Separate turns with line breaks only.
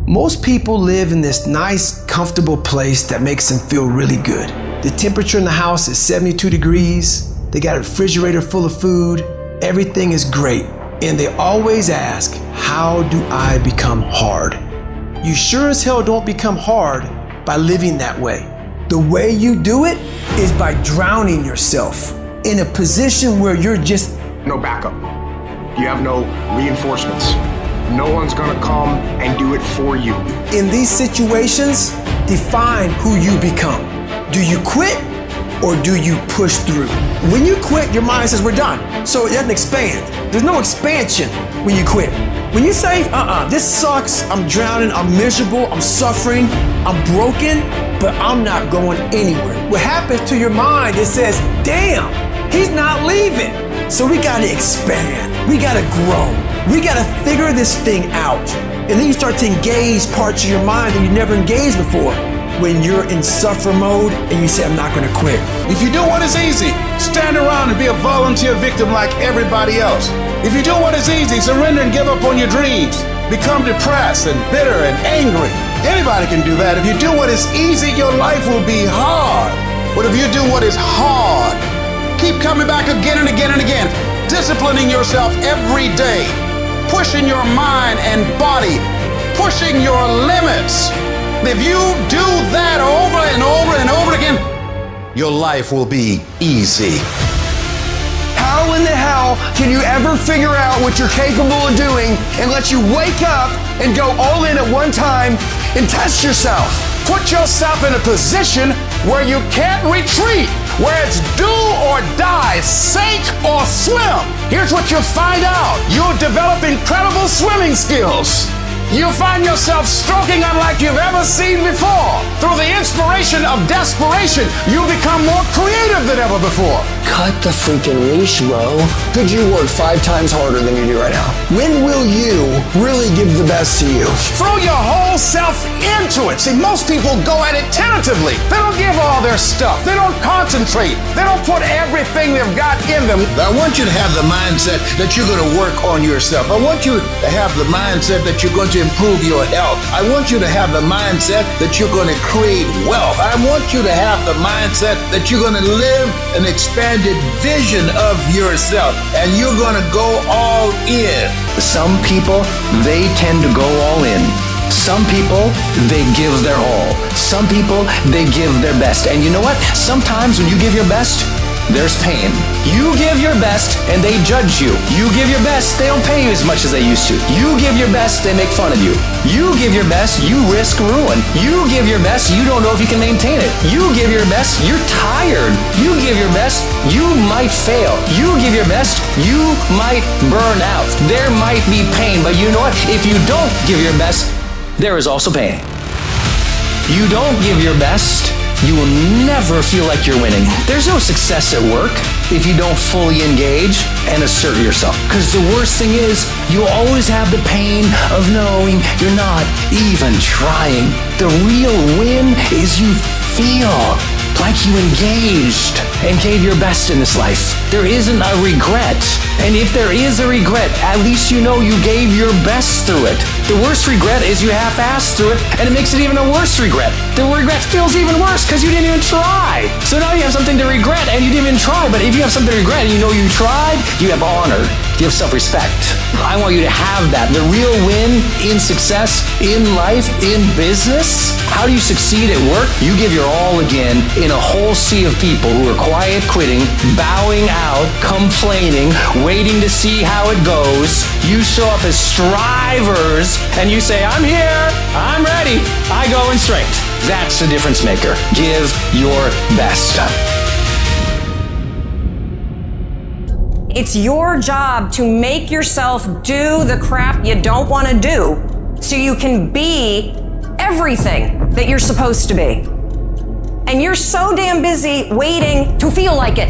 Most people live in this nice, comfortable place that makes them feel really good. The temperature in the house is 72 degrees. They got a refrigerator full of food. Everything is great. And they always ask, how do I become hard? You sure as hell don't become hard by living that way. The way you do it is by drowning yourself in a position where you're just
no backup. You have no reinforcements. No one's gonna come and do it for you.
In these situations, define who you become. Do you quit or do you push through? When you quit, your mind says we're done. So it doesn't expand. There's no expansion when you quit. When you say, this sucks, I'm drowning, I'm miserable, I'm suffering, I'm broken, but I'm not going anywhere. What happens to your mind, it says, damn, he's not leaving. So we gotta expand, we gotta grow, we gotta figure this thing out. And then you start to engage parts of your mind that you never engaged before. When you're in suffer mode and you say, I'm not gonna quit.
If you do what is easy, stand around and be a volunteer victim like everybody else. If you do what is easy, surrender and give up on your dreams. Become depressed and bitter and angry. Anybody can do that. If you do what is easy, your life will be hard. But if you do what is hard, keep coming back again and again and again, disciplining yourself every day, pushing your mind and body, pushing your limits. If you do that over and over and over again, your life will be easy.
How in the hell can you ever figure out what you're capable of doing and let you wake up and go all in at one time and test yourself?
Put yourself in a position where you can't retreat, where it's do or die, sink or swim. Here's what you'll find out. You'll develop incredible swimming skills. You'll find yourself stroking unlike you've ever seen before. Through the inspiration of desperation, you'll become more creative than ever before.
Cut the freaking leash, bro. Could you work 5 times harder than you do right now? When will you really give the best to you?
Throw your whole self into it. See, most people go at it tentatively. They don't give all their stuff. They don't concentrate. They don't put everything they've got in them.
I want you to have the mindset that you're going to work on yourself. I want you to have the mindset that you're going to improve your health. I want you to have the mindset that you're going to create wealth. I want you to have the mindset that you're going to live an expanded vision of yourself, and you're going to go all in.
Some people, they tend to go all in. Some people, they give their all. Some people, they give their best. And you know what? Sometimes when you give your best, there's pain. You give your best and they judge you. You give your best, they don't pay you as much as they used to. You give your best, they make fun of you. You give your best, you risk ruin. You give your best, you don't know if you can maintain it. You give your best, you're tired. You give your best, you might fail. You give your best, you might burn out. There might be pain, but you know what? If you don't give your best, there is also pain. You don't give your best, you will never feel like you're winning. There's no success at work if you don't fully engage and assert yourself. Because the worst thing is, you'll always have the pain of knowing you're not even trying. The real win is you feel like you engaged and gave your best in this life. There isn't a regret. And if there is a regret, at least you know you gave your best through it. The worst regret is you half-assed through it, and it makes it even a worse regret. The regret feels even worse because you didn't even try. So now you have something to regret and you didn't even try. But if you have something to regret and you know you tried, you have honor. You have self-respect. I want you to have that. The real win in success, in life, in business. How do you succeed at work? You give your all again in a whole sea of people who are quiet quitting, bowing out, complaining, waiting to see how it goes. You show up as strivers and you say, I'm here, I'm ready, I go in strength. That's the difference maker. Give your best.
It's your job to make yourself do the crap you don't want to do so you can be everything that you're supposed to be. And you're so damn busy waiting to feel like it.